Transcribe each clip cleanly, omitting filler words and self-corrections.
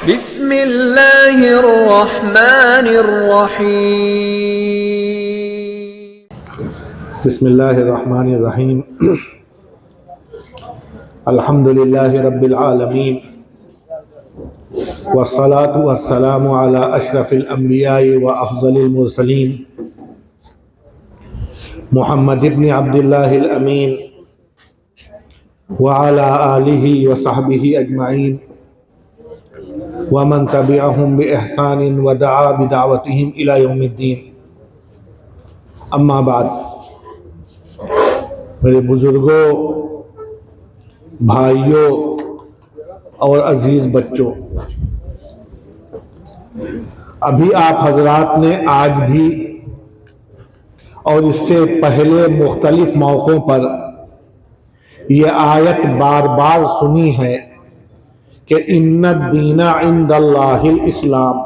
बिस्मिल्लाहिर्रहमानिर्रहीम। बिस्मिल्लाहिर्रहमानिर्रहीम। अल्हम्दुलिल्लाहि रब्बिल आलमीन वस्सलातु वस्सलामु अला अशरफिल अंबिया'i व अफज़लिल मुरसलीन मुहम्मद इब्न अब्दुल्लाहिल अमीन व अला आलिहि व सहबिहि अजमाइन व मन तबिअहुम बि इहसानिन व दआ बिदावतिहिम इला यौमिद्दीन। अम्मा बाद, मेरे बुजुर्गों, भाइयों और अजीज़ बच्चों, अभी आप हजरात ने आज भी और इससे पहले मुख्तलिफ मौक़ों पर यह आयत बार बार सुनी है कि इन्नद-दीना इंदल्लाहिल इस्लाम।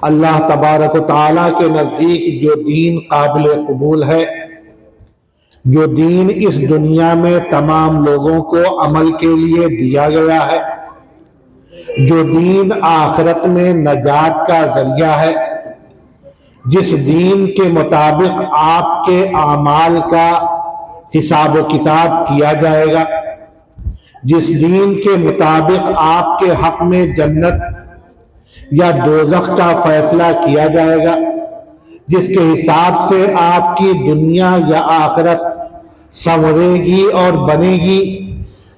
अल्लाह तबारक व तआला के नज़दीक जो दीन काबिल कबूल है, जो दीन इस दुनिया में तमाम लोगों को अमल के लिए दिया गया है, जो दीन आखिरत में नजात का जरिया है, जिस दीन के मुताबिक आपके आमाल का हिसाब व किताब किया जाएगा, जिस दीन के मुताबिक आपके हक में जन्नत या दोज़ख का फैसला किया जाएगा, जिसके हिसाब से आपकी दुनिया या आखिरत संवरेगी और बनेगी,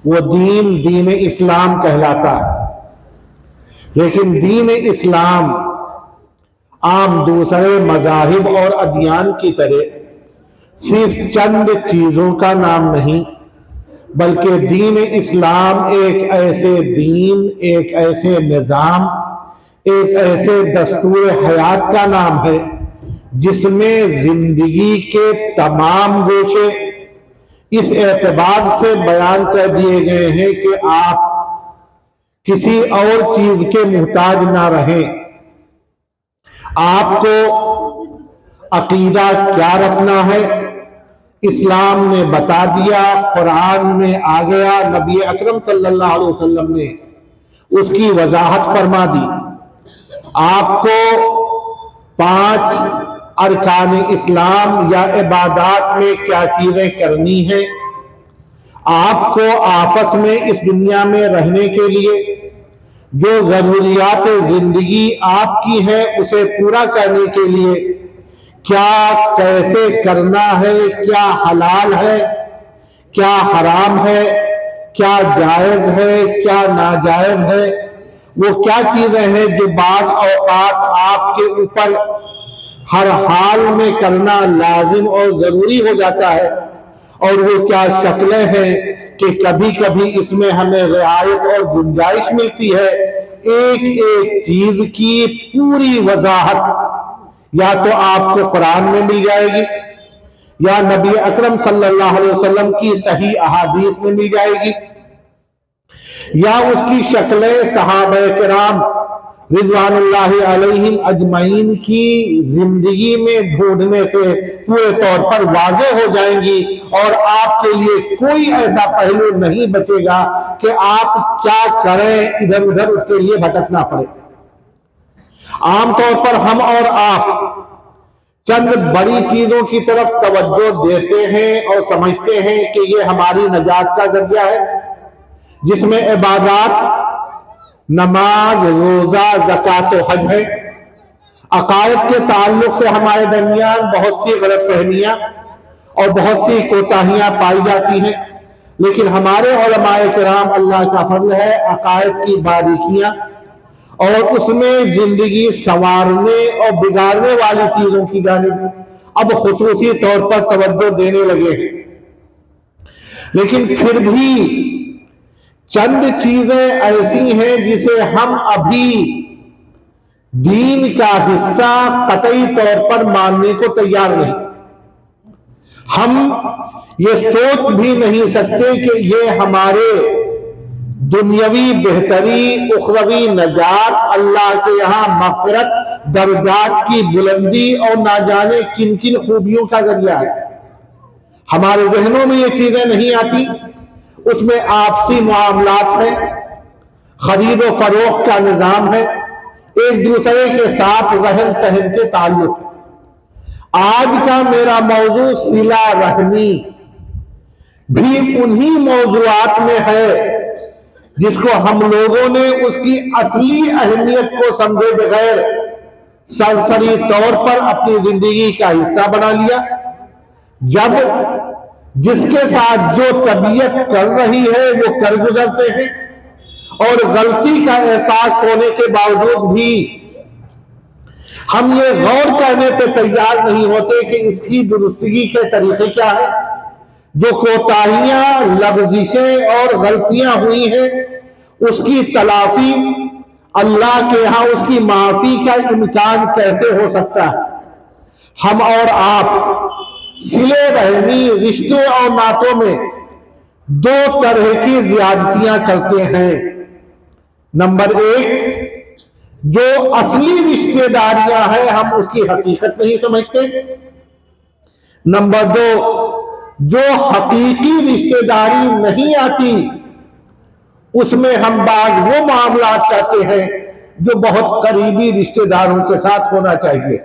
वो दीन दीन इस्लाम कहलाता है। लेकिन दीन इस्लाम आम दूसरे मज़ाहिब और अदियान की तरह सिर्फ चंद चीज़ों का नाम नहीं, बल्कि दीन इस्लाम एक ऐसे दीन, एक ऐसे निज़ाम, एक ऐसे दस्तूर हयात का नाम है जिसमें जिंदगी के तमाम गोशे इस एतबार से बयान कर दिए गए हैं कि आप किसी और चीज के मुहताज ना रहें। आपको अकीदा क्या रखना है, इस्लाम ने बता दिया, कुरान में आ गया, नबी अकरम सल्लल्लाहु अलैहि वसल्लम ने उसकी वजाहत फरमा दी। आपको 5 अरकान इस्लाम या इबादात में क्या चीजें करनी है, आपको आपस में इस दुनिया में रहने के लिए जो जरूरियात जिंदगी आपकी है उसे पूरा करने के लिए क्या कैसे करना है, क्या हलाल है, क्या हराम है, क्या जायज है, क्या नाजायज है, वो क्या चीजें हैं जो बाद औकात आपके ऊपर हर हाल में करना लाजिम और जरूरी हो जाता है, और वो क्या शक्लें हैं कि कभी कभी इसमें हमें रियायत और गुंजाइश मिलती है। एक एक चीज की पूरी वजाहत या तो आपको कुरान में मिल जाएगी या नबी अकरम सल्लल्लाहु अलैहि वसल्लम की सही अहादीस में मिल जाएगी, या उसकी शक्लें सहाबा किराम रिज़वानुल्लाहि अलैहिम अजमईन की जिंदगी में ढूंढने से पूरे तौर पर वाज़े हो जाएंगी, और आपके लिए कोई ऐसा पहलू नहीं बचेगा कि आप क्या करें, इधर उधर उसके लिए भटकना पड़े। आमतौर पर हम और आप चंद बड़ी चीजों की तरफ तवज्जो देते हैं और समझते हैं कि ये हमारी नजात का जरिया है, जिसमें इबादत, नमाज, रोजा, ज़कात और हज है। अकायद के ताल्लुक से हमारे दरमियान बहुत सी गलतफहमियां और बहुत सी कोताहियां पाई जाती हैं, लेकिन हमारे उलमाए किराम, अल्लाह का फजल है, अकायद की बारीकियां और उसमें जिंदगी संवारने और बिगाड़ने वाली चीजों की जानिब अब खुसूसी तौर पर तवज्जो देने लगे हैं। लेकिन फिर भी चंद चीजें ऐसी हैं जिसे हम अभी दीन का हिस्सा कतई तौर पर मानने को तैयार नहीं। हम ये सोच भी नहीं सकते कि ये हमारे दुनियावी बेहतरी, उखरवी नजात, अल्लाह के यहाँ मग़फ़िरत, दर्जात की बुलंदी और ना जाने किन किन खूबियों का जरिया है। हमारे जहनों में ये चीजें नहीं आती। उसमें आपसी मामलात हैं, खरीद व फरोख्त का निजाम है, एक दूसरे के साथ रहन सहन के ताल्लुक है। आज का मेरा मौजू सिला रहमी भी उन्हीं मौजूआत में है जिसको हम लोगों ने उसकी असली अहमियत को समझे बगैर सरसरी तौर पर अपनी जिंदगी का हिस्सा बना लिया। जब जिसके साथ जो तबीयत कर रही है वो कर गुजरते हैं और गलती का एहसास होने के बावजूद भी हम ये गौर करने पर तैयार नहीं होते कि इसकी दुरुस्तगी के तरीके क्या है। जो कोताहियां, लफ्जिशें और गलतियां हुई हैं उसकी तलाफी, अल्लाह के यहां उसकी माफी का इम्कान कैसे हो सकता है। हम और आप सिले रहमी, रिश्ते और नातों में दो तरह की ज्यादतियां करते हैं। नंबर एक, जो असली रिश्तेदारियां हैं हम उसकी हकीकत नहीं समझते। नंबर दो, जो हकीकी रिश्तेदारी नहीं आती उसमें हम बाज वो मामला करते हैं जो बहुत करीबी रिश्तेदारों के साथ होना चाहिए।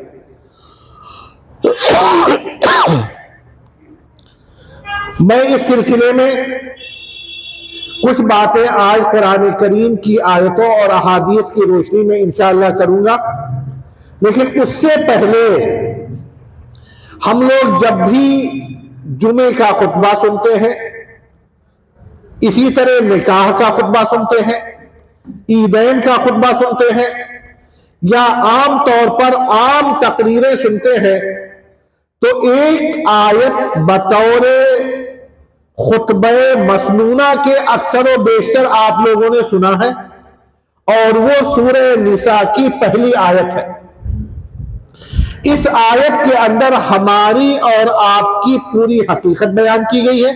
मैं इस सिलसिले में कुछ बातें आज कुरान करीम की आयतों और अहादीस की रोशनी में इंशाअल्लाह करूंगा, लेकिन उससे पहले हम लोग जब भी जुमे का खुतबा सुनते हैं, इसी तरह निकाह का खुतबा सुनते हैं, ईदैन का खुतबा सुनते हैं या आम तौर पर आम तकरीरें सुनते हैं, तो एक आयत बतौर खुतबे मसनूना के अक्सर व बेशतर आप लोगों ने सुना है और वो सूरह निसा की पहली आयत है। इस आयत के अंदर हमारी और आपकी पूरी हकीकत बयान की गई है।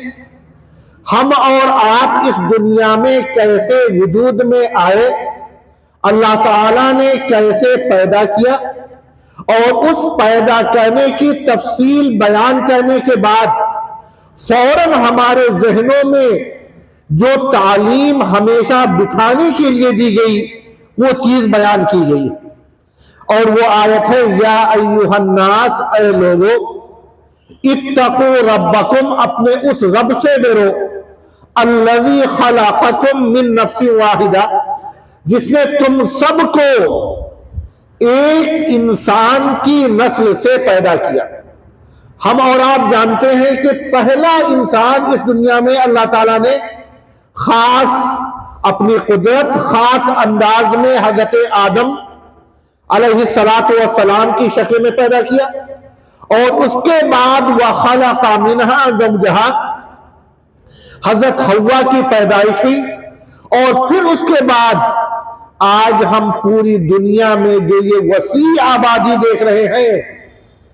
हम और आप इस दुनिया में कैसे वजूद में आए, अल्लाह ताला ने कैसे पैदा किया और उस पैदा करने की तफसील बयान करने के बाद फौरन हमारे जहनों में जो तालीम हमेशा बिठाने के लिए दी गई वो चीज बयान की गई और वो आयत है, या अय्युहन्नास, ऐ लोगो, इत्तकू रब्बकुम, अपने उस रब से डरो, अल्लज़ी खलक़कुम मिन नफ्सिन वाहिदा, जिसने तुम सबको एक इंसान की नस्ल से पैदा किया। हम और आप जानते हैं कि पहला इंसान इस दुनिया में अल्लाह ताला ने खास अपनी कुदरत, खास अंदाज में हज़रत आदम अलैहिस्सलातु वस्सलाम की शक्ल में पैदा किया और उसके बाद वह खलक़ा मिन्हा ज़ौजहा, हज़रत हव्वा की पैदाइश हुई और फिर उसके बाद आज हम पूरी दुनिया में जो ये वसी आबादी देख रहे हैं,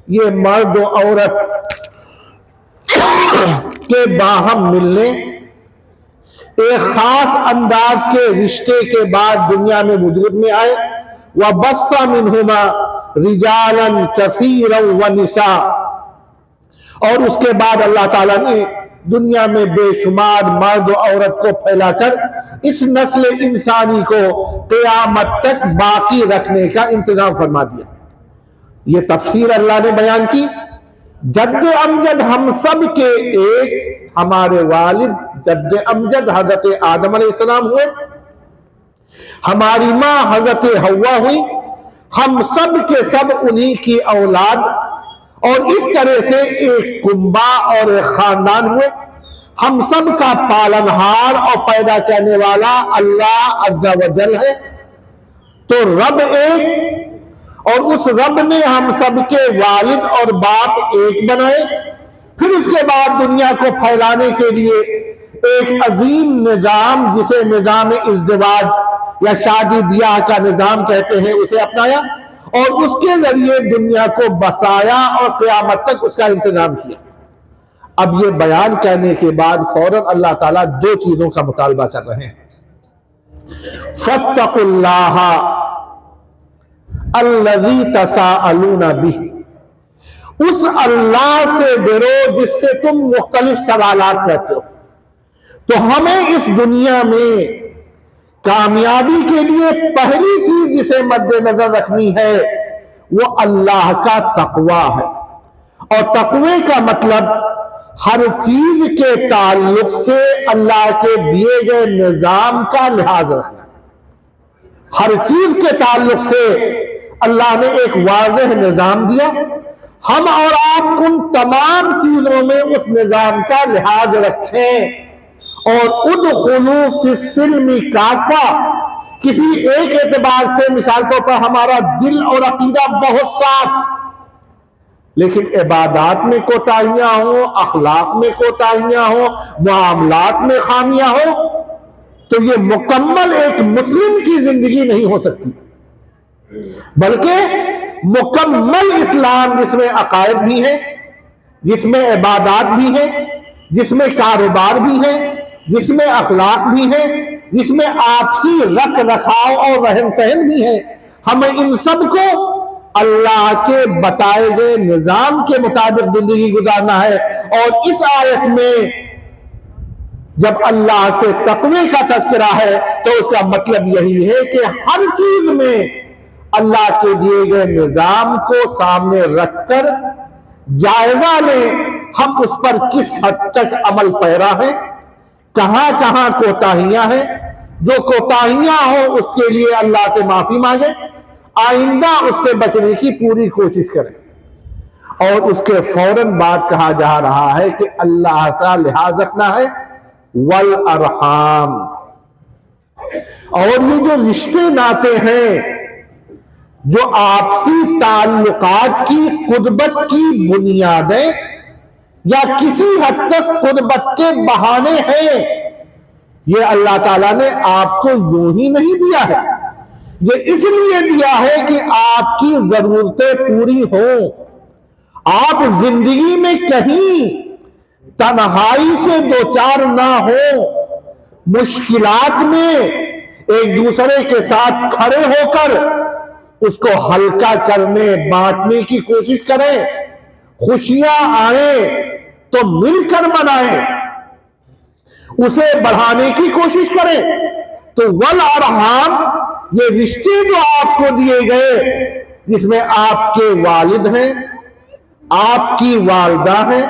ये मर्द और औरत के बाहम मिलने, एक खास अंदाज के रिश्ते के बाद दुनिया में वजूद में आए। व बस्सा मिनहुमा रिजालन कसीरन व निसा, और उसके बाद अल्लाह ताला ने दुनिया में बेशुमार मर्द और औरत को फैलाकर इस नस्ल इंसानी को क़यामत तक बाकी रखने का इंतजाम फरमा दिया। ये तफसीर अल्लाह ने बयान की। जद्द अमजद हम सब के एक हमारे वालिद जद्द अमजद हजरत आदम अलैहिस्सलाम हुए, हमारी माँ हजरत हव्वा हुई, हम सब के सब उन्हीं की औलाद और इस तरह से एक कुंबा और एक खानदान हुए। हम सब का पालनहार और पैदा करने वाला अल्लाह अज़्ज़ा वजल है। तो रब एक, और उस रब ने हम सब के वालिद और बाप एक बनाए। फिर उसके बाद दुनिया को फैलाने के लिए एक अजीम निजाम, जिसे निजाम इज़्दिवाज या शादी ब्याह का निजाम कहते हैं, उसे अपनाया और उसके जरिए दुनिया को बसाया और क़यामत तक उसका इंतजाम किया। अब ये बयान करने के बाद फौरन अल्लाह ताला दो चीजों का मुतालबा कर रहे हैं। फत्तकुल्लाह अल्लज़ी तसाअलूना बिही, उस अल्लाह से डरो जिससे तुम मुख्तलिफ सवालात करते हो। तो हमें इस दुनिया में कामयाबी के लिए पहली चीज जिसे मद्देनजर रखनी है वो अल्लाह का तकवा है। और तकवे का मतलब हर चीज के ताल्लुक से अल्लाह के दिए गए निजाम का लिहाज रखना। हर चीज के ताल्लुक से अल्लाह ने एक वाज़ेह निजाम दिया, हम और आप उन तमाम चीजों में उस निजाम का लिहाज रखें। और उदखुलू फिस्सिल्मी काफा, किसी एक एतबार से मिसाल तौर पर हमारा दिल और अकीदा बहुत साफ, लेकिन इबादात में कोताहियां हो, अखलाक में कोताहियां हो, मामलात में खामियां हो, तो ये मुकम्मल एक मुस्लिम की जिंदगी नहीं हो सकती। बल्कि मुकम्मल इस्लाम जिसमें अकायद भी है, जिसमें इबादात भी है, जिसमें कारोबार भी है, जिसमें अखलाक भी है, जिसमें आपसी रख रखाव और रहन सहन भी है, हमें इन सब को अल्लाह के बताए गए निजाम के मुताबिक जिंदगी गुजारना है। और इस आयत में जब अल्लाह से तकवे का तज़किरा है तो उसका मतलब यही है कि हर चीज में अल्लाह के दिए गए निजाम को सामने रखकर जायजा लें हम उस पर किस हद तक अमल पैरा है, कहां कहां कोताहियां हैं। जो कोताहियां हो उसके लिए अल्लाह से माफी मांगे, आइंदा उससे बचने की पूरी कोशिश करें। और उसके फौरन बाद कहा जा रहा है कि अल्लाह का लिहाज रखना है, वल अरहाम। और ये जो रिश्ते नाते हैं, जो आपसी ताल्लुकात की कुदबत की बुनियादें या किसी हद तक कुदबत के बहाने हैं, ये अल्लाह ताला ने आपको यूं ही नहीं दिया है। ये इसलिए दिया है कि आपकी जरूरतें पूरी हों, आप जिंदगी में कहीं तन्हाई से दो चार ना हो, मुश्किलात में एक दूसरे के साथ खड़े होकर उसको हल्का करने बांटने की कोशिश करें, खुशियां आए तो मिलकर मनाएं, उसे बढ़ाने की कोशिश करें। तो वल अरहाम, ये रिश्ते जो आपको दिए गए, जिसमें आपके वालिद हैं, आपकी वालदा हैं,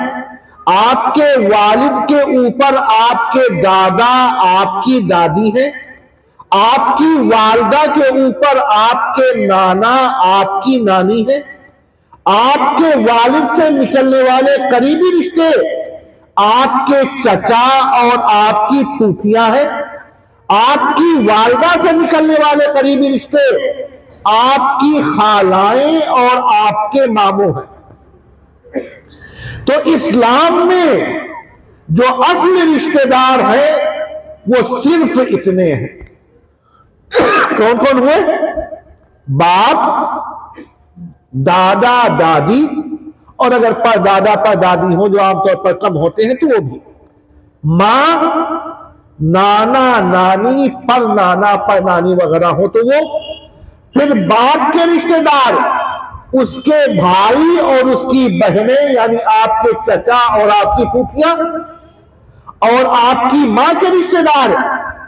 आपके वालिद के ऊपर आपके दादा आपकी दादी हैं, आपकी वालदा के ऊपर आपके नाना आपकी नानी है, आपके वालिद से निकलने वाले करीबी रिश्ते आपके चचा और आपकी फूफियां हैं, आपकी वालदा से निकलने वाले करीबी रिश्ते आपकी खालाएं और आपके मामू हैं। तो इस्लाम में जो असली रिश्तेदार हैं वो सिर्फ इतने हैं। कौन कौन हुए? बाप, दादा दादी, और अगर परदादा परदादी हो जो आमतौर पर कम होते हैं तो वो भी, मां, नाना नानी, पर नाना पर नानी वगैरह हो तो वो, फिर बाप के रिश्तेदार, उसके भाई और उसकी बहनें यानी आपके चचा और आपकी फूफियां, और आपकी मां के रिश्तेदार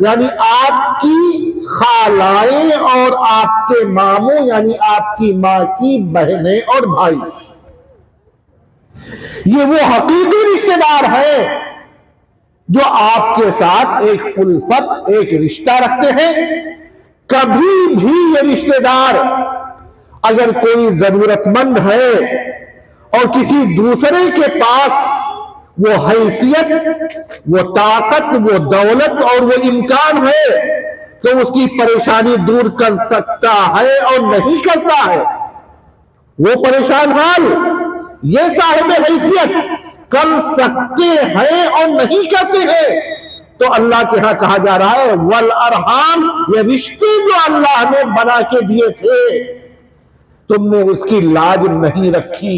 यानी आपकी खालाएं और आपके मामू यानी आपकी मां की बहनें और भाई। ये वो हकीकी रिश्तेदार हैं जो आपके साथ एक उल्फत, एक रिश्ता रखते हैं। कभी भी ये रिश्तेदार अगर कोई जरूरतमंद है और किसी दूसरे के पास वो हैसियत, वो ताकत, वो दौलत और वो इम्कान है तो उसकी परेशानी दूर कर सकता है और नहीं करता है, वो परेशान हाल ये साहिब हैसियत कर सकते हैं और नहीं करते हैं, तो अल्लाह के यहां कहा जा रहा है वल अरहाम, ये रिश्ते जो अल्लाह ने बना के दिए थे तुमने उसकी लाज नहीं रखी।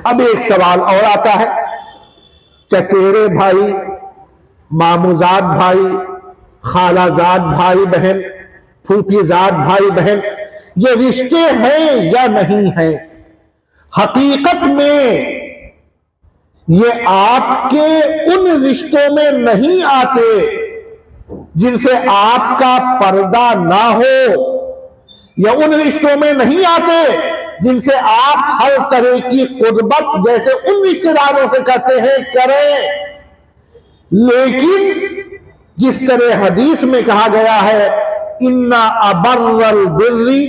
अब एक सवाल और आता है, चचेरे भाई, मामूजाद भाई, खालाजाद भाई बहन, फूफीजाद भाई बहन, ये रिश्ते हैं या नहीं हैं? हकीकत में ये आपके उन रिश्तों में नहीं आते जिनसे आपका पर्दा ना हो, या उन रिश्तों में नहीं आते जिनसे आप हर तरह की कुर्बत जैसे उन रिश्तेदारों से करते हैं करें। लेकिन जिस तरह हदीस में कहा गया है, इन्ना अबर्रल बिर्री,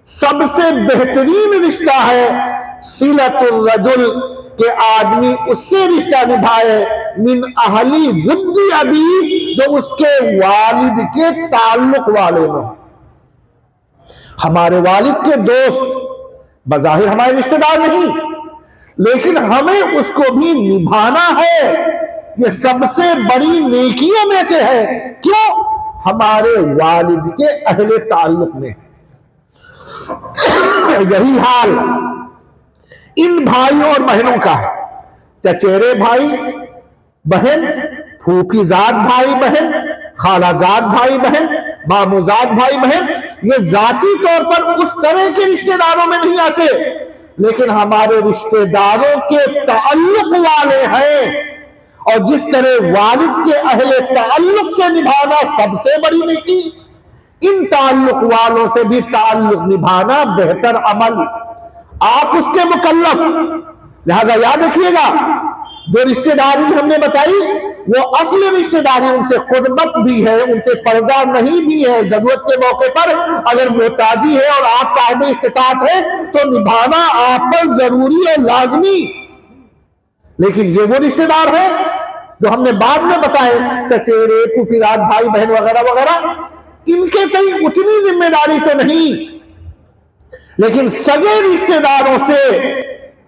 सबसे बेहतरीन रिश्ता है सिलतुर रजुल, के आदमी उससे रिश्ता निभाए मिन अहली वुद्दी अबी, जो उसके वालिद के ताल्लुक वाले हों। हमारे वालिद के दोस्त बज़ाहिर हमारे रिश्तेदार नहीं, लेकिन हमें उसको भी निभाना है। ये सबसे बड़ी नेकियों में से है। क्यों? हमारे वालिद के अहले ताल्लुक में। यही हाल इन भाइयों और बहनों का है। चचेरे भाई बहन, फूफीजाद भाई बहन, खालाजाद भाई बहन, मामूजाद भाई बहन, ये जाती तौर पर उस तरह के रिश्तेदारों में नहीं आते, लेकिन हमारे रिश्तेदारों के ताल्लुक वाले हैं। और जिस तरह वालिद के अहले ताल्लुक से निभाना सबसे बड़ी नेकी, इन ताल्लुक वालों से भी ताल्लुक निभाना बेहतर अमल। आप उसके मुकल्लफ, लिहाजा याद रखिएगा, जो रिश्तेदारी हमने बताई वो असली रिश्तेदारी, उनसे कुर्बत भी है, उनसे पर्दा नहीं भी है। जरूरत के मौके पर अगर मोहताजी है और आप साहिब इस्तिताअत है तो निभाना आप पर जरूरी और लाजमी। लेकिन ये वो रिश्तेदार है जो हमने बाद में बताए, चचेरे, फूफीजाद भाई बहन वगैरह वगैरह, इनके कहीं उतनी जिम्मेदारी तो नहीं, लेकिन सगे रिश्तेदारों से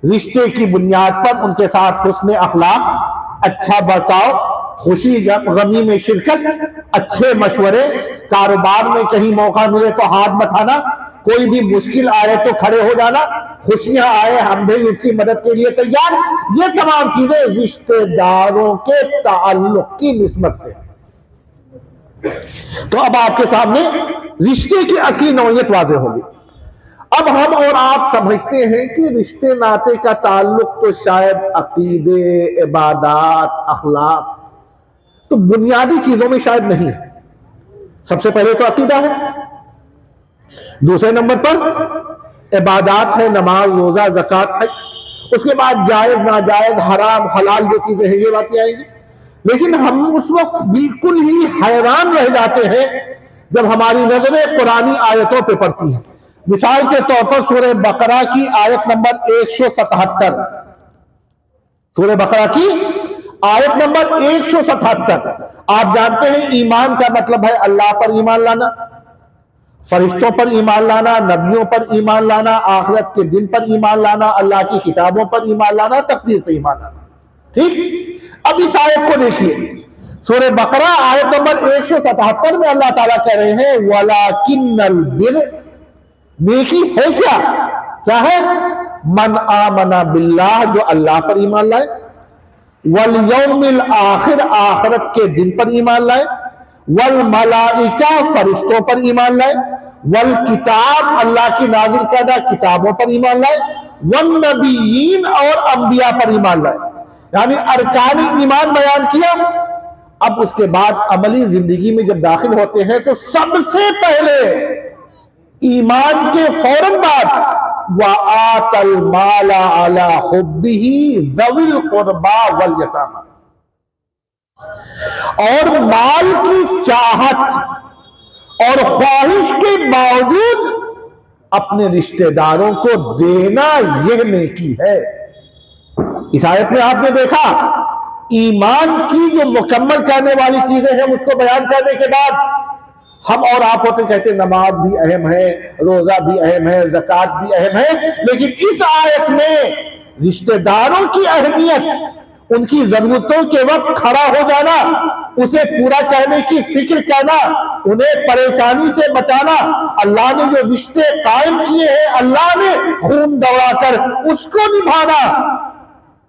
रिश्ते की बुनियाद पर उनके साथ हुस्न अखलाक, अच्छा बर्ताव, खुशी गमी में शिरकत, अच्छे मशवरे, कारोबार में कहीं मौका मिले तो हाथ बटाना, कोई भी मुश्किल आए तो खड़े हो जाना, खुशियां आए हम भी उसकी मदद के लिए तैयार। ये तमाम चीजें रिश्तेदारों के ताल्लुक की निस्बत से। तो अब आपके सामने रिश्ते की असली नौयत वाज़ेह होगी। अब हम और आप समझते हैं कि रिश्ते नाते का ताल्लुक तो शायद अकीदे, इबादत, अखलाक, तो बुनियादी चीजों में शायद नहीं है। सबसे पहले तो अकीदा है, दूसरे नंबर पर इबादत है, नमाज, रोजा, ज़कात है, उसके बाद जायज, नाजायज, हराम, हलाल जो चीजें हैं ये बातें आएंगी। लेकिन हम उस वक्त बिल्कुल ही हैरान रह जाते हैं जब हमारी नजरें पुरानी आयतों पर पड़ती हैं। मिसाल के तौर पर सूरह बकरा की आयत नंबर 177, सूरह बकरा की आयत नंबर 177। आप जानते हैं ईमान का मतलब है अल्लाह पर ईमान लाना, फरिश्तों पर ईमान लाना, नबियों पर ईमान लाना, आखिरत के दिन पर ईमान लाना, अल्लाह की किताबों पर ईमान लाना, तकदीर पर ईमान लाना। ठीक, अब इस आयत को देखिए, सूरह बकरा आयत नंबर 177 में अल्लाह ताला कह रहे हैं वलाकिन्नल बिर, नेकी है क्या? क्या है? मन आमना बिल्लाह, जो अल्लाह पर ईमान लाए, वल यौमिल आखिर, आखिरत के दिन पर ईमान लाए, वल मलाइका, फरिश्तों पर ईमान लाए, वल किताब, अल्लाह की नाजिल करदा किताबों पर ईमान लाए, वन नबीयीन, और अंबिया पर ईमान लाए। यानी अरकानी ईमान बयान किया। अब उसके बाद अमली जिंदगी में जब दाखिल होते हैं तो सबसे पहले ईमान के फौरन बाद व आतल माला अला हुब्बिही ज़विल कुर्बा वल यतामा, और माल की चाहत और ख्वाहिश के बावजूद अपने रिश्तेदारों को देना, यह नेकी है। इस आयत में आपने देखा ईमान की जो मुकम्मल करने वाली चीजें हैं उसको बयान करने के बाद हम और आप होते कहते नमाज भी अहम है, रोजा भी अहम है, ज़कात भी अहम है, लेकिन इस आयत में रिश्तेदारों की अहमियत, उनकी जरूरतों के वक्त खड़ा हो जाना, उसे पूरा करने की फिक्र करना, उन्हें परेशानी से बचाना, अल्लाह ने जो रिश्ते कायम किए हैं अल्लाह ने खून दौड़ाकर उसको निभाना,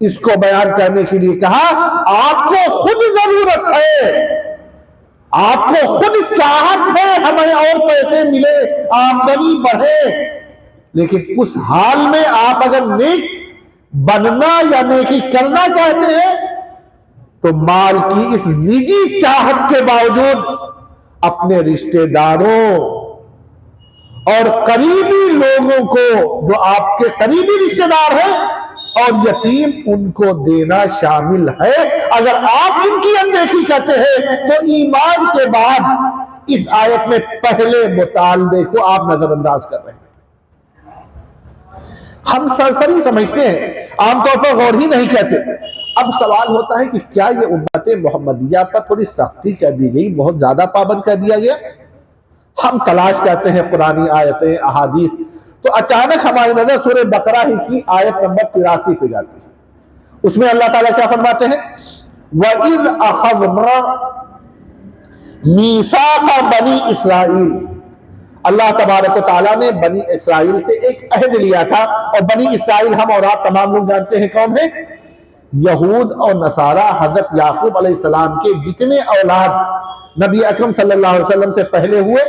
इसको बयान करने के लिए कहा आपको खुद जरूरत है, आपको खुद चाहत है हमें और पैसे मिले, आमदनी बढ़े, लेकिन उस हाल में आप अगर नेक बनना या नेकी करना चाहते हैं तो माल की इस निजी चाहत के बावजूद अपने रिश्तेदारों और करीबी लोगों को, जो आपके करीबी रिश्तेदार हैं और यतीम, उनको देना शामिल है। अगर आप इनकी अनदेखी करते हैं तो ईमान के बाद इस आयत में पहले मुतालबे को आप नजरअंदाज कर रहे हैं। हम सरसरी समझते हैं, आमतौर पर गौर ही नहीं करते। अब सवाल होता है कि क्या ये उम्मत मोहम्मदिया पर थोड़ी सख्ती कर दी गई, बहुत ज्यादा पाबंद कर दिया गया? हम तलाश करते हैं पुरानी आयतें, अहादीस, तो अचानक हमारी नजर सूरह बकरा ही की आयत नंबर 83 पे जाती है। उसमें अल्लाह ताला क्या फरमाते हैं? वइज़ अख़ज़ना मीसाक़ बनी इस्राईल। अल्लाह तबारक व तआला ने बनी इस्राईल से एक अहद लिया था, और बनी इस्राईल हम और आप तमाम लोग जानते हैं कौन है? यहूद और नसारा। हजरत याकूब अलैहिस्सलाम के जितने औलाद नबी अकरम सल्लल्लाहु अलैहि वसल्लम से पहले हुए,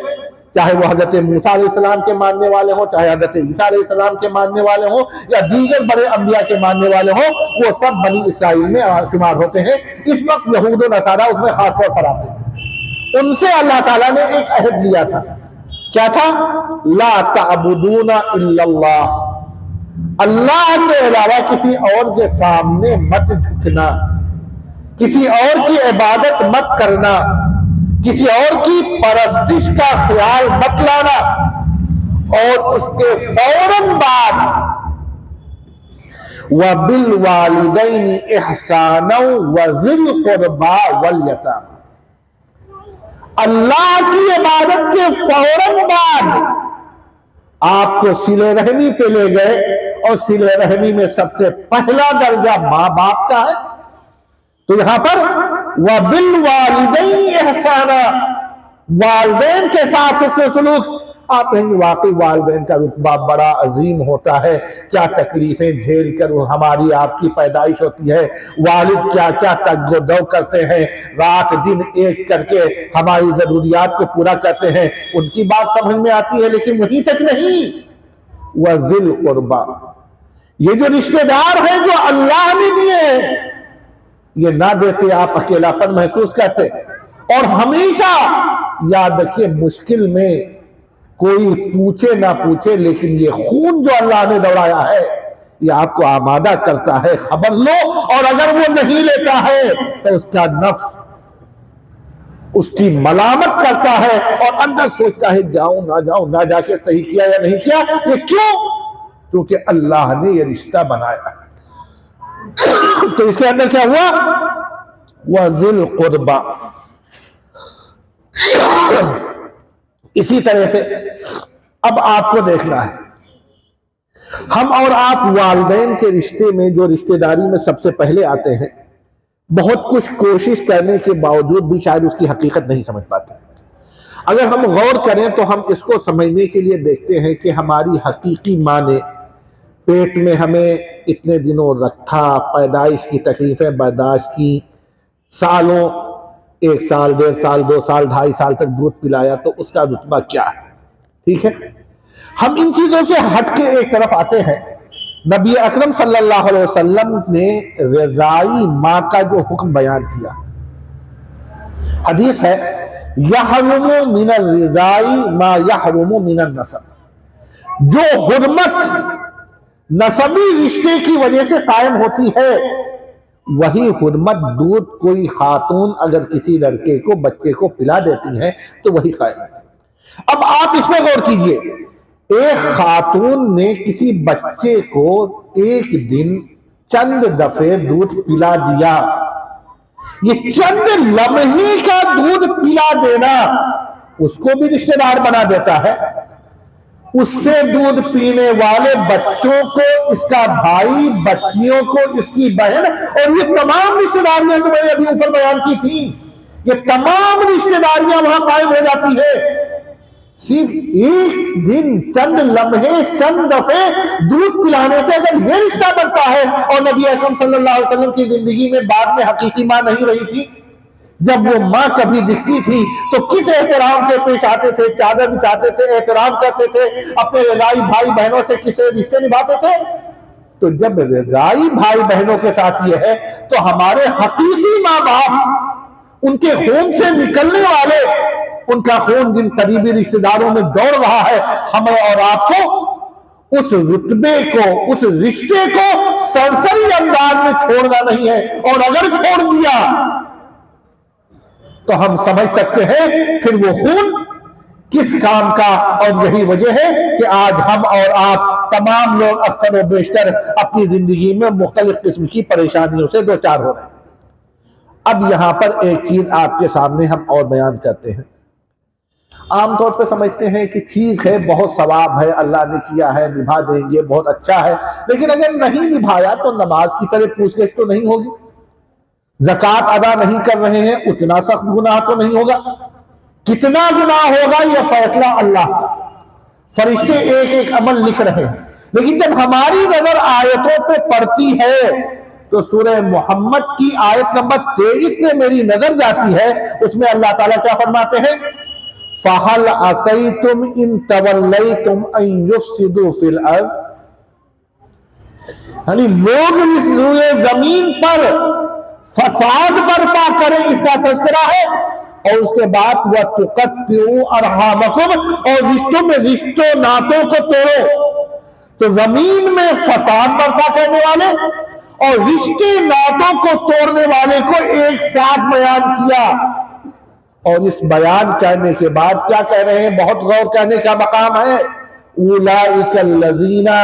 चाहे वो हजरत मूसा अलैहिस्सलाम के मानने वाले हों, चाहे हजरत ईसा अलैहिस्सलाम के मानने वाले हों, या दीगर बड़े अंबिया के मानने वाले हों, वो सब बनी इस्राईल में शुमार होते हैं। इस वक्त यहूद और नसारा उसमें खास तौर पर आते हैं। उनसे अल्लाह ताला ने एक अहद लिया था। क्या था? ला ताबुदूना इल्लल्लाह, अल्लाह के अलावा किसी और के सामने मत झुकना, किसी और की इबादत मत करना, किसी और की परस्तिश का ख्याल मत लाना। और उसके फौरन बाद व बिल वालिदैनि इहसानौ व ज़िल क़ुरबा वल यतामा, अल्लाह की इबादत के फौरन बाद आपको सिले रहमी पे ले गए, और सिले रहमी में सबसे पहला दर्जा मां बाप का है। तो यहां पर व बिल वालिदैनि इहसाना, वालिदैन के साथ उससे सलूक। आप कहेंगे वाकई वालिदैन का रुतबा बड़ा अजीम होता है, क्या तकलीफें झेल कर हमारी आपकी पैदाइश होती है, वालिद क्या क्या तगोदो करते हैं, रात दिन एक करके हमारी जरूरियात को पूरा करते हैं, उनकी बात समझ में आती है। लेकिन वहीं तक नहीं, वह ज़िल क़ुरबा, ये जो रिश्तेदार हैं जो अल्लाह ने दिए हैं, ये ना देते आप अकेलापन महसूस करते। और हमेशा याद रखिए, मुश्किल में कोई पूछे ना पूछे, लेकिन ये खून जो अल्लाह ने दौड़ाया है, ये आपको आमादा करता है, खबर लो। और अगर वो नहीं लेता है तो उसका नफ्स उसकी मलामत करता है, और अंदर सोचता है जाऊं ना जाऊं, ना जाके सही किया या नहीं किया। ये क्यों? क्योंकि अल्लाह ने ये रिश्ता बनाया। तो इसके अंदर क्या हुआ? वह ज़िल क़ुरबा। इसी तरह से अब आपको देखना है, हम और आप वालिदैन के रिश्ते में, जो रिश्तेदारी में सबसे पहले आते हैं, बहुत कुछ कोशिश करने के बावजूद भी शायद उसकी हकीकत नहीं समझ पाते। अगर हम गौर करें तो हम इसको समझने के लिए देखते हैं कि हमारी हकीकी माँ ने पेट में हमें इतने दिनों रखा, पैदाइश की तकलीफें बर्दाश्त की, सालों, 1 साल, 1.5 साल, 2 साल, 2.5 साल तक दूध पिलाया, तो उसका रुतबा क्या है? ठीक है, हम इन चीजों से हट के एक तरफ आते हैं। नबी अकरम सल्लल्लाहु अलैहि वसल्लम ने रज़ाई माँ का जो हुक्म बयान किया, हदीस है, यहरुमु मिनर रज़ाई मा यहरुमु मिनन नसब, जो हुर्मत नसबी रिश्ते की वजह से कायम होती है, वही हुर्मत दूध कोई खातून अगर किसी लड़के को, बच्चे को पिला देती है तो वही कायम है। अब आप इसमें गौर कीजिए, एक खातून ने किसी बच्चे को एक दिन चंद दफे दूध पिला दिया, ये चंद लम्हे का दूध पिला देना उसको भी रिश्तेदार बना देता है। उससे दूध पीने वाले बच्चों को इसका भाई, बच्चियों को इसकी बहन, और ये तमाम रिश्तेदारियां जो मैंने अभी ऊपर बयान की थी, ये तमाम रिश्तेदारियां वहां कायम हो जाती है। सिर्फ एक दिन, चंद लम्हे, चंद दफे दूध पिलाने से अगर ये रिश्ता बनता है। और नबी अकरम सल्लल्लाहु अलैहि वसल्लम की जिंदगी में बाद में हकीकी मां नहीं रही थी, जब वो माँ कभी दिखती थी तो किस एहतराम से पेश आते थे, चादर बिछाते थे, एहतराम करते थे, अपने रज़ाई भाई बहनों से किसे रिश्ते निभाते थे। तो जब रज़ाई भाई बहनों के साथ ये है, तो हमारे हकीकी माँ बाप, उनके खून से निकलने वाले, उनका खून जिन करीबी रिश्तेदारों में दौड़ रहा है, हमें और आपको उस रुतबे को, उस रिश्ते को सरसरी अंदाज में छोड़ना नहीं है। और अगर छोड़ दिया तो हम समझ सकते हैं फिर वो खून किस काम का। और यही वजह है कि आज हम और आप तमाम लोग अक्सर व बेशतर अपनी जिंदगी में मुख्तलिफ किस्म की परेशानियों से दो चार हो रहे हैं। अब यहां पर एक चीज आपके सामने हम और बयान करते हैं। आमतौर पर समझते हैं कि ठीक है, बहुत सवाब है, अल्लाह ने किया है, निभा देंगे, बहुत अच्छा है। लेकिन अगर नहीं निभाया तो नमाज की तरह पूछगिछ तो नहीं होगी, ज़कात अदा नहीं कर रहे हैं उतना सख्त गुनाह तो नहीं होगा, कितना गुनाह होगा यह फैसला अल्लाह का। फरिश्ते एक एक अमल लिख रहे हैं। लेकिन जब हमारी नजर आयतों पे पड़ती है तो सूरह मोहम्मद की आयत नंबर 23 में मेरी नजर जाती है। उसमें अल्लाह ताला क्या फरमाते हैं, फहल असैतुम इन तवल्लैतुम अन युफ्सिदू फिल अर्द, यानी लोग इस जमीन पर फसाद बर्पा करें, इसका तज़किरा है। और उसके बाद वह तुक़त्तिउ अरहामकुम, और रिश्तों में रिश्तों नातों को तोड़ो। तो जमीन में फसाद बर्पा करने वाले और रिश्ते नातों को तोड़ने वाले को एक साथ बयान किया। और इस बयान करने के बाद क्या कह रहे हैं, बहुत गौर करने का मकाम है, उलाइकल्लज़ीना,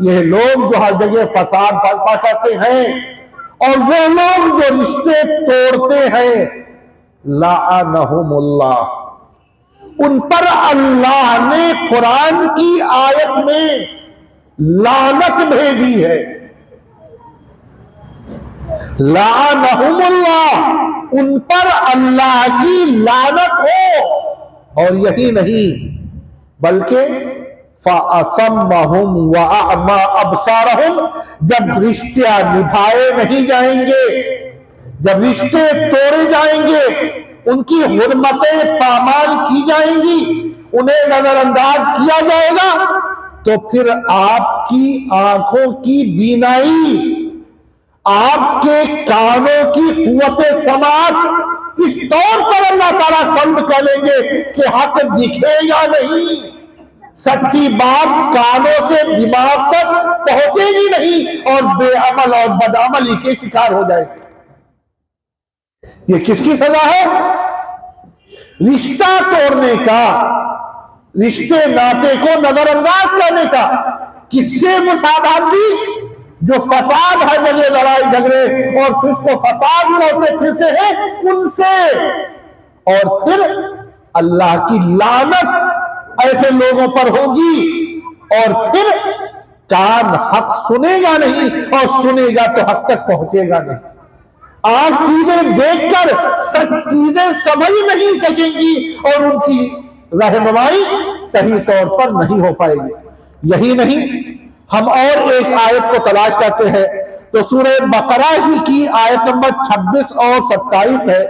यह लोग जो हर जगह फसाद बर्पा करते हैं और वो लोग जो रिश्ते तोड़ते हैं, लाअनहुमुल्लाह, उन पर अल्लाह ने कुरान की आयत में लानत भेजी है। लाअनहुमुल्लाह, उन पर अल्लाह की लानत हो। और यही नहीं बल्कि फ़असम्महुम व अअमा अबसारहुम, जब रिश्ते निभाए नहीं जाएंगे, जब रिश्ते तोड़े जाएंगे, उनकी हुर्मतें पामाल की जाएंगी, उन्हें नजरअंदाज किया जाएगा, तो फिर आपकी आंखों की बीनाई, आपके कानों की कुव्वते समात इस तौर पर अल्लाह ताला सल्ब कर लेंगे कि हक दिखेगा नहीं, सच्ची बात कानों से दिमाग तक पहुंचेगी नहीं और बेअमल और बदअमली के शिकार हो जाएंगे। ये किसकी सजा है? रिश्ता तोड़ने का, रिश्ते नाते को नजरअंदाज करने का। किससे मुसाबात दी? जो फसाद है, जगह लड़ाई झगड़े और फिर उसको फसाद लौटते फिरते हैं, उनसे। और फिर अल्लाह की लानत ऐसे लोगों पर होगी। और फिर कान हक सुनेगा नहीं, और सुनेगा तो हक तक पहुंचेगा नहीं। आंख चीजें देखकर सच चीजें समझ नहीं सकेंगी और उनकी रहनुमाई सही तौर पर नहीं हो पाएगी। यही नहीं, हम और एक आयत को तलाश करते हैं तो सूरह बकरा ही की आयत नंबर 26 और 27 है।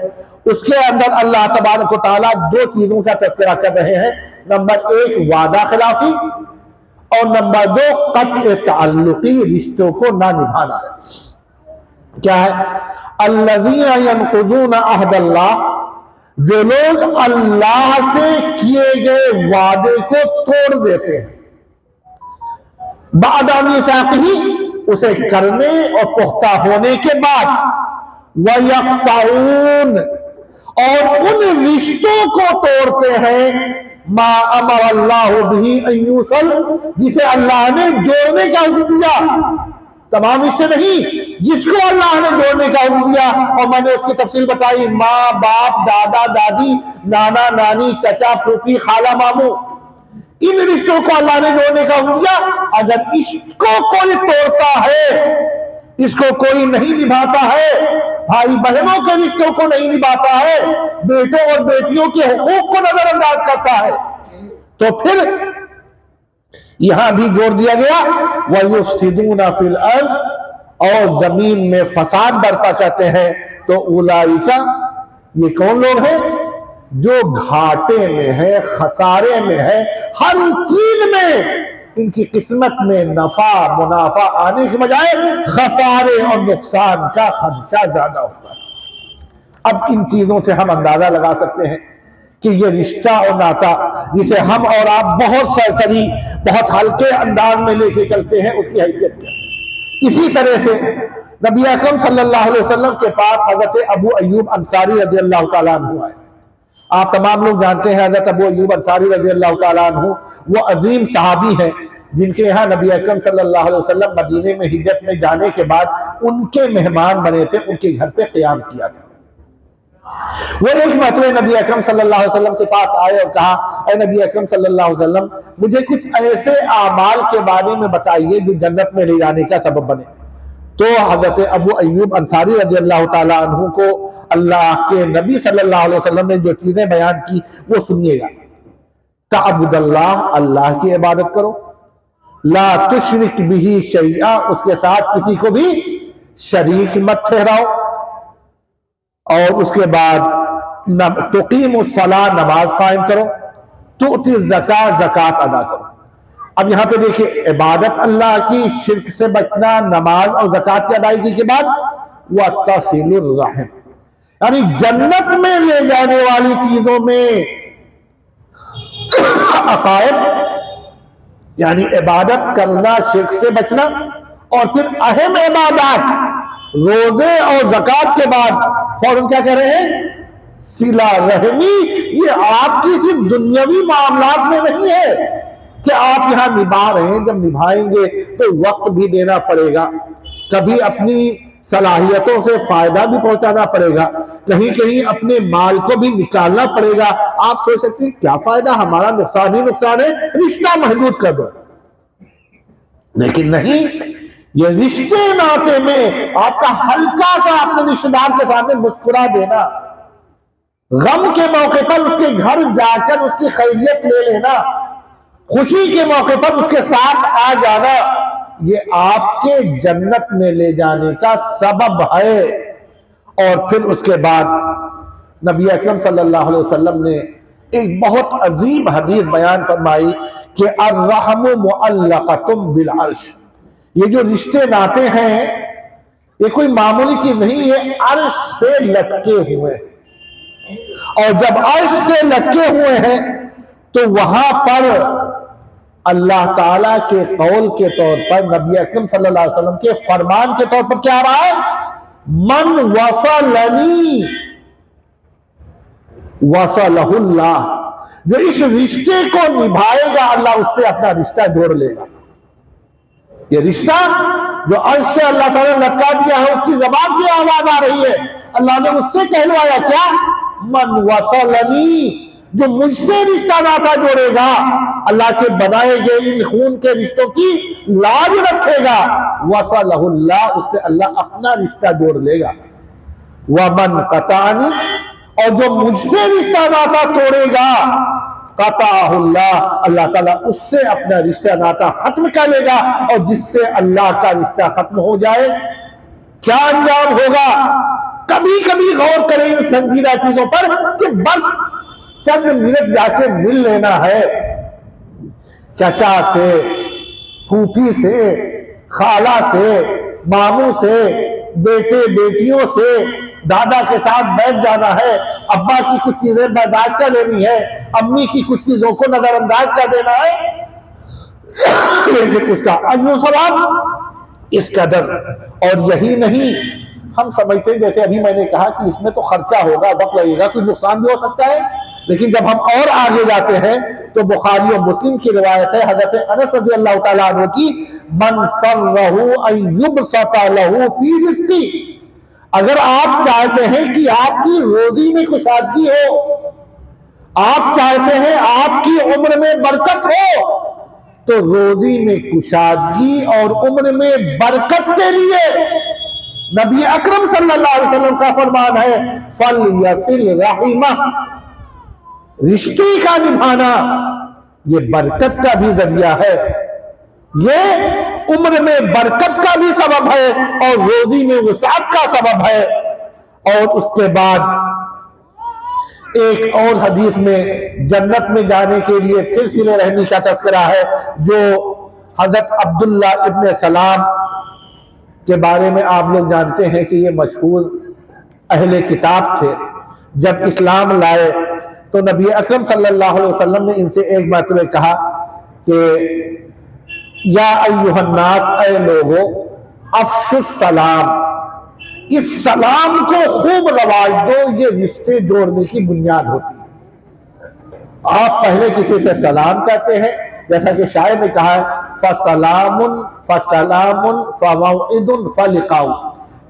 उसके अंदर अल्लाह तबारक व तआला दो चीजों का तज़किरा कर रहे हैं। नंबर 1 वादा खिलाफी और नंबर 2 क़त्अ ताल्लुक़ी, रिश्तों को ना निभाना है। क्या है? अल्लज़ीना यनक़ुज़ूना अहदल्लाह, जो लोग अल्लाह से किए गए वादे को तोड़ देते हैं, बादा मीसाक़िही, उसे करने और पुख्ता होने के बाद, वयक़्तऊन, और उन रिश्तों को तोड़ते हैं, मा अमर अल्लाह बिही अन यूसल, जिसे अल्लाह ने जोड़ने का हुक्म दिया। तमाम रिश्ते नहीं, जिसको अल्लाह ने जोड़ने का हुक्म दिया। और मैंने उसकी तफसील बताई, माँ बाप, दादा दादी, नाना नानी, चचा फूफी, खाला मामू, इन रिश्तों को अल्लाह ने जोड़ने का हुक्म दिया। अगर इसको कोई तोड़ता है, इसको कोई नहीं निभाता है, भाई बहनों के रिश्तों को नहीं निभाता है, बेटों और बेटियों के हुकूक को नजरअंदाज करता है, तो फिर यहां भी जोड़ दिया गया वयुफ्सिदूना फिल अर्ज़, और जमीन में फसाद बर्पा करते हैं। तो उलाइका, ये कौन लोग हैं? जो घाटे में है, खसारे में है, हर चीज में इनकी किस्मत में नफा मुनाफा आने के बजाय खसारे और नुकसान का खदशा ज्यादा होता है। अब इन चीजों से हम अंदाजा लगा सकते हैं कि ये रिश्ता और नाता जिसे हम और आप बहुत सरसरी, बहुत हल्के अंदाज में लेके चलते हैं, उसकी हैसियत क्या। इसी तरह से नबी अकरम सल्लल्लाहु अलैहि वसल्लम के पास हजरत अबू अय्यूब अंसारी रज़ी अल्लाह तआला अन्हु आए। आप तमाम लोग जानते हैं हजरत अबू अय्यूब अंसारी रज़ी अल्लाह तआला अन्हु वो अजीम सहाबी हैं जिनके यहाँ नबी अकरम सल्लल्लाहु अलैहि वसल्लम मदीने में हिजरत में जाने के बाद उनके मेहमान बने थे, उनके घर पे क़याम किया था। वो एक मरतबा नबी अकरम सल्लल्लाहु अलैहि वसल्लम के पास आए और कहा, ऐ नबी अकरम सल्लल्लाहु अलैहि वसल्लम, मुझे कुछ ऐसे आमाल के बारे में बताइए जो जन्नत में ले जाने का सबब बने। तो हजरत अबू अय्यूब अंसारी रज़ी अल्लाह तआला अन्हु को अल्लाह के नबी सल्लल्लाहु अलैहि वसल्लम ने जो चीजें बयान की वो सुनिएगा। तअब्बुदल्लाह, अल्लाह की इबादत करो, ला तुशरिक बिही शैआ, उसके साथ किसी को भी शरीक मत ठहराओ, और उसके बाद तुकीमुस्सला, नमाज कायम करो, तुअती ज़कात, ज़कात अदा करो। अब यहां पे देखिए, इबादत अल्लाह की, शिर्क से बचना, नमाज और ज़कात की अदायगी के बाद वतसिलुर रहम, यानी जन्नत में ले जाने वाली चीजों में अकायद यानी इबादत करना, शिर्क से बचना, और फिर अहम इबादत रोजे और ज़कात के बाद फौरन क्या कह रहे हैं, सिला रहमी। ये आपकी सिर्फ दुनियावी मामलात में नहीं है कि आप यहां निभा रहे हैं, जब निभाएंगे तो वक्त भी देना पड़ेगा, कभी अपनी सलाहियतों से फायदा भी पहुंचाना पड़ेगा, कहीं कहीं अपने माल को भी निकालना पड़ेगा। आप सोच सकते हैं क्या फायदा, हमारा नुकसान ही नुकसान है, रिश्ता महदूद कर दो। लेकिन नहीं, ये रिश्ते नाते में आपका हल्का सा अपने रिश्तेदार के सामने मुस्कुरा देना, गम के मौके पर उसके घर जाकर उसकी खैरियत ले लेना, खुशी के मौके पर उसके साथ आ जाना, ये आपके जन्नत में ले जाने का सबब है। और फिर उसके बाद नबी अकरम सल्लल्लाहु अलैहि वसल्लम ने एक बहुत अजीम हदीस बयान फरमाई कि अर्रहमु मुअल्लक़तुम बिल अर्श, ये जो रिश्ते नाते हैं ये कोई मामूली चीज नहीं, ये अर्श से लटके हुए हैं। और जब अर्श से लटके हुए हैं तो वहां पर अल्लाह ताला के कौल के तौर पर, नबी अकरम सल्लल्लाहु अलैहि वसल्लम के फरमान के तौर पर क्या आ रहा है, मन वसलनी वसलहुल्लाह, जो इस रिश्ते को निभाएगा अल्लाह उससे अपना रिश्ता जोड़ लेगा। ये रिश्ता जो अर्श से अल्लाह ताला ने लटका दिया है, उसकी जबान से आवाज आ रही है, अल्लाह ने उससे कहलवाया क्या, मन वसलनी, जो मुझसे रिश्ता नाता जोड़ेगा, अल्लाह के बनाए गए इन खून के रिश्तों की लाज रखेगा, वसलहुल्लाह, उससे अल्लाह अपना रिश्ता जोड़ लेगा। वमन कतानी, और जो मुझसे रिश्ता नाता तोड़ेगा, कताहुल्लाह, अल्लाह ताला उससे अपना रिश्ता नाता खत्म कर लेगा। और जिससे अल्लाह का रिश्ता खत्म हो जाए क्या अंजाम होगा। कभी कभी गौर करें इन संजीदा चीजों पर कि बस चंद मिनट जाके मिल लेना है, चचा से, फूफी से, खाला से, मामू से, बेटे बेटियों से, दादा के साथ बैठ जाना है, अब्बा की कुछ चीजें बर्दाश्त कर लेनी है, अम्मी की कुछ चीजों को नजरअंदाज कर देना है, लेकिन उसका अज्र सवाब इस कदर। और यही नहीं, हम समझते हैं जैसे अभी मैंने कहा कि इसमें तो खर्चा होगा, वक्त लगेगा, कुछ नुकसान भी हो सकता है, लेकिन जब हम और आगे जाते हैं तो बुखारी और मुस्लिम की रिवायत है हजरत अनस रज़ी अल्लाह तआला अन्हु की, मन सरहु अन युबसता लहु फी रिज़्क़ी, अगर आप चाहते हैं कि आपकी रोजी में कुशादगी हो, आप चाहते हैं आपकी उम्र में बरकत हो, तो रोजी में कुशादगी और उम्र में बरकत के लिए नबी अकरम सल्लल्लाहु अलैहि वसल्लम का फरमान है, फल यसिल रहिमा, रिश्ते का निभाना ये बरकत का भी जरिया है, ये उम्र में बरकत का भी सबब है और रोजी में वसात का सबब है। और उसके बाद एक और हदीस में जन्नत में जाने के लिए फिर सिले रहमी का तज़किरा है, जो हजरत अब्दुल्ला इब्न सलाम के बारे में आप लोग जानते हैं कि ये मशहूर अहले किताब थे। जब इस्लाम लाए तो नबी अकरम सल्लल्लाहु अलैहि वसल्लम ने इनसे एक मरतबा कहा कि या अय्युहन्नास, ऐ लोगो, अफशुस सलाम, इस सलाम को खूब रवाज दो, ये रिश्ते जोड़ने की बुनियाद होती है। आप पहले किसी से सलाम कहते हैं, जैसा कि शायर ने कहा है, फसलामुन फकलामुन फमौइदुन फलिकाउ।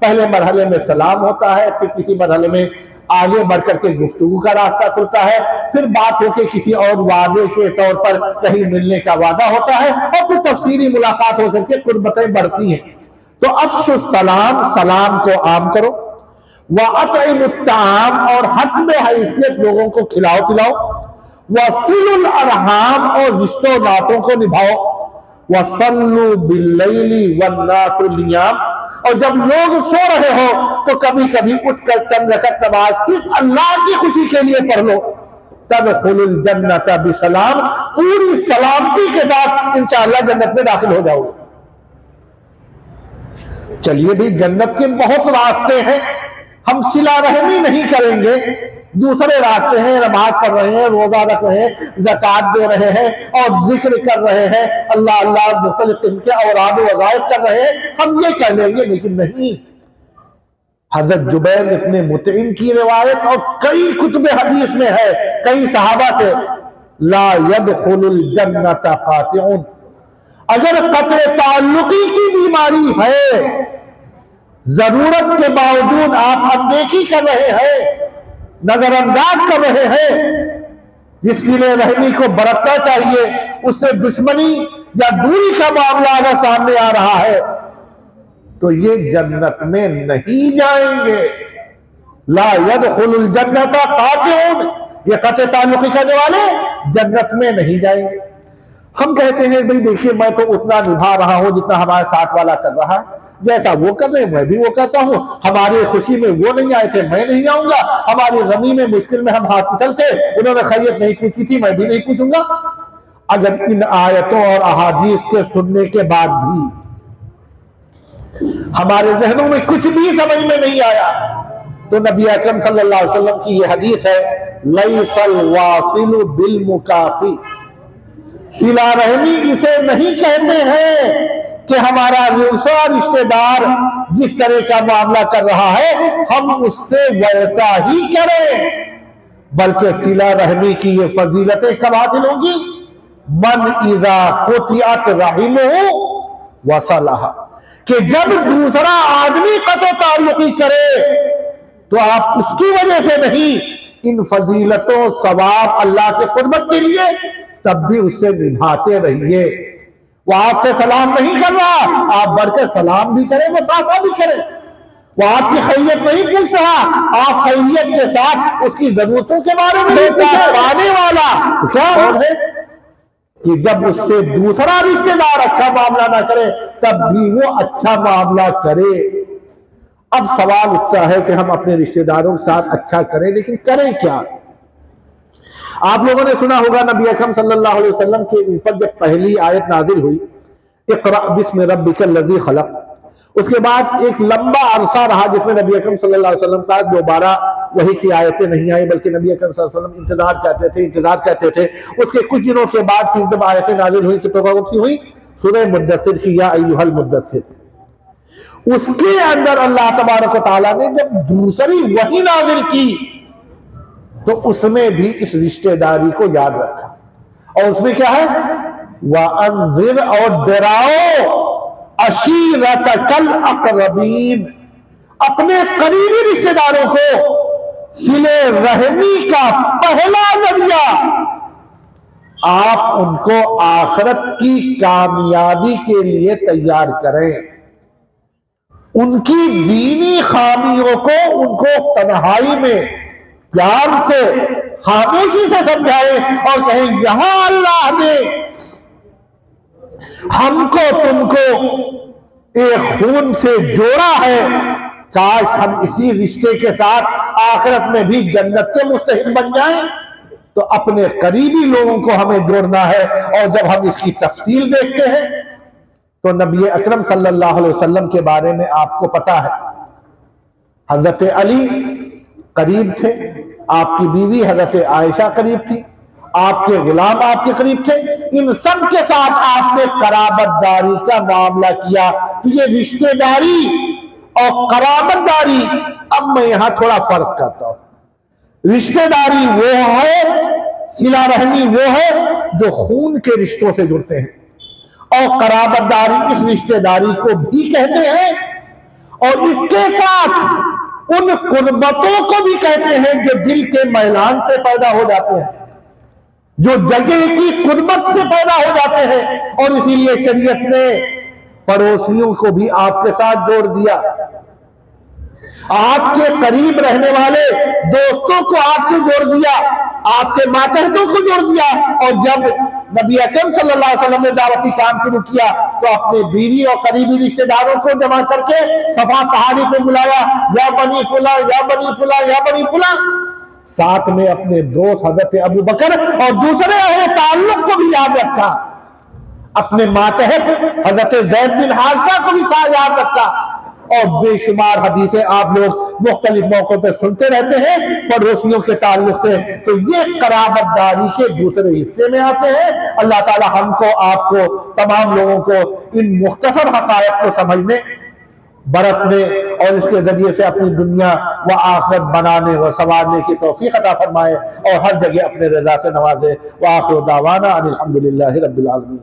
पहले मरहले में सलाम होता है, फिर किसी मरहले में आगे बढ़कर के गुफ्तगू का रास्ता खुलता है, फिर बात होकर किसी और वादे के तौर पर कहीं मिलने का वादा होता है, और फिर तफसीली मुलाकात होकर के कुर्बतें बढ़ती हैं। तो अफशुस सलाम, सलाम को आम करो, व अतइमुत ताम, और हस्ब हैसियत लोगों को खिलाओ पिलाओ, व सिलुल अरहाम, और रिश्तों नातों को निभाओ, व सल्लु बिल्लैली वन्नासु नियाम, और जब लोग सो रहे हो तो कभी कभी उठकर चंद रकअत नमाज सिर्फ अल्लाह की खुशी के लिए पढ़ लो, तदखुलुल जन्नत बिसलाम, पूरी सलामती के साथ इंशाअल्लाह जन्नत में दाखिल हो जाओगे। चलिए भी, जन्नत के बहुत रास्ते हैं, हम सिला रहमी नहीं करेंगे, दूसरे रास्ते हैं, नमाज पढ़ रहे हैं, रोजा रख रहे हैं, ज़कात दे रहे हैं और जिक्र कर रहे हैं, अल्लाह अल्लाह मुख्तलिफ किस्म के औराद वज़ाइफ कर रहे हैं, हम ये कह लेंगे। लेकिन नहीं, हजरत जुबैर इब्ने मुतइम की रिवायत और कई कुतुब हदीस में है, कई सहाबा से, ला यदखुलुल जन्नत कातिउन, अगर कत्ल ताल्लुकी की बीमारी है, जरूरत के बावजूद आप अनदेखी कर रहे हैं, नजरअंदाज कर रहे हैं, जिसलिए रहमी को बरतना चाहिए, उससे दुश्मनी या दूरी का मामला अगर सामने आ रहा है तो ये जन्नत में नहीं जाएंगे। ला यदखुलुल जन्नत कातिउन, ये कत्ल ताल्लुकी करने वाले जन्नत में नहीं जाएंगे। हम कहते हैं भाई देखिए, मैं तो उतना निभा रहा हूं जितना हमारे साथ वाला कर रहा है, जैसा वो कर रहे मैं भी वो कहता हूं, हमारी खुशी में वो नहीं आए थे मैं नहीं आऊंगा, हमारी गमी में मुश्किल में हम हॉस्पिटल थे, उन्होंने खैरियत नहीं पूछी थी मैं भी नहीं पूछूंगा। अगर इन आयतों और अहादीस के सुनने के बाद भी हमारे जहनों में कुछ भी समझ में नहीं आया, तो नबी अकरम सल्लल्लाहु अलैहि वसल्लम की यह हदीस है, लैसल वासिलु बिल मुकाफी, सिला रहमी इसे नहीं कहते हैं कि हमारा दूसरा रिश्तेदार जिस तरह का मामला कर रहा है हम उससे वैसा ही करें, बल्कि सिला रहमी की ये फजीलतें कब हासिल होंगी, मन इज़ा कुतिअत रहिमुहु वसलहा, कि जब दूसरा आदमी कत्ल ताल्लुकी करे तो आप उसकी वजह से नहीं, इन फजीलतों सवाब अल्लाह के कुर्बत के लिए तब भी उससे निभाते रहिए। वो आपसे सलाम नहीं कर रहा, आप बढ़कर सलाम भी करें, मुसाफा भी करें। वो आपकी खैरियत नहीं पूछ रहा, आप खैरियत के साथ उसकी जरूरतों के बारे में पाने वाला क्या है कि जब उससे दूसरा रिश्तेदार अच्छा मामला ना करे तब भी वो अच्छा मामला करे। अब सवाल उठता है कि हम अपने रिश्तेदारों के साथ अच्छा करें, लेकिन करें क्या? आप लोगों ने सुना होगा नबी अकरम सल्लल्लाहु अलैहि वसल्लम के ऊपर जब पहली आयत नाजिल हुई, इक़रा बिस्मि रब्बिकल लज़ी खलक़, उसके बाद एक लंबा अरसा रहा जिसमें नबी अकरम सल्लल्लाहु अलैहि वसल्लम का दोबारा वही की आयतें नहीं आई, बल्कि नबी अकरम सल्लल्लाहु अलैहि वसल्लम इंतजार करते थे। उसके कुछ दिनों के बाद फिर जब आयतें नाजिल हुई कि तो हुई सूरह मुद्दस्सिर की, या अय्युहल मुद्दस्सिर, उसके अंदर अल्लाह तबारक व तआला ने जब दूसरी वही नाजिल की तो उसमें भी इस रिश्तेदारी को याद रखा, और उसमें क्या है, वअन्ज़िर, और डराओ, अशीरतकल अक़रबीन, अपने करीबी रिश्तेदारों को सिले रहमी का पहला जरिया, आप उनको आखिरत की कामयाबी के लिए तैयार करें, उनकी दीनी खामियों को उनको तन्हाई में प्यार से खामोशी से समझाएं और कहें यहां अल्लाह ने हमको तुमको एक खून से जोड़ा है, काश हम इसी रिश्ते के साथ आखिरत में भी जन्नत के मुस्तहिक बन जाएं। तो अपने करीबी लोगों को हमें जोड़ना है, और जब हम इसकी तफसील देखते हैं तो नबी अकरम सल्लल्लाहु अलैहि वसल्लम के बारे में आपको पता है, हजरत अली करीब थे, आपकी बीवी हजरत आयशा करीब थी, आपके गुलाम आपके करीब थे, इन सब के साथ आपने कराबतदारी का मामला किया। तो ये रिश्तेदारी और कराबतदारी, अब मैं यहां थोड़ा फर्क करता हूं। रिश्तेदारी वो है, सिला रहमी वो है जो खून के रिश्तों से जुड़ते हैं, और कराबतदारी इस रिश्तेदारी को भी कहते हैं, और इसके साथ उन कुर्बतों को भी कहते हैं जो दिल के मैलान से पैदा हो जाते हैं, जो जगह की कुर्बत से पैदा हो जाते हैं। और इसीलिए शरीयत ने पड़ोसियों को भी आपके साथ जोड़ दिया, आपके करीब रहने वाले दोस्तों को आपसे जोड़ दिया, आपके मातहतों को जोड़ दिया। और जब नबी अकरम सल्लल्लाहु अलैहि वसल्लम ने दावती काम शुरू किया तो अपने बीवी और करीबी रिश्तेदारों को जमा करके सफा पहाड़ी पे बुलाया, या बनी फुला, या बनी फुला, या बनी फुला। साथ में अपने दोस्त हजरत अबू बकर और दूसरे अहले ताल्लुक को भी याद रखा, अपने मातहत हजरत ज़ैद बिन हारिसा को भी याद रखा। और बेशुमार हदीसें आप लोग मुख्तलिफ मौकों पर सुनते रहते हैं पड़ोसियों के ताल्लुक से। तो ये कराबतदारी के दूसरे हिस्से में आते हैं। अल्लाह ताला हमको, आपको, तमाम लोगों को इन मुख्तसर हक़ाइक़ को समझने, बरतने और इसके जरिए से अपनी दुनिया व आखिरत बनाने व संवारने की तौफीक अता फरमाए, और हर जगह अपने रज़ा से नवाजे। व आखिर दावाना अनिल हम्दुलिल्लाहि रब्बिल आलमीन।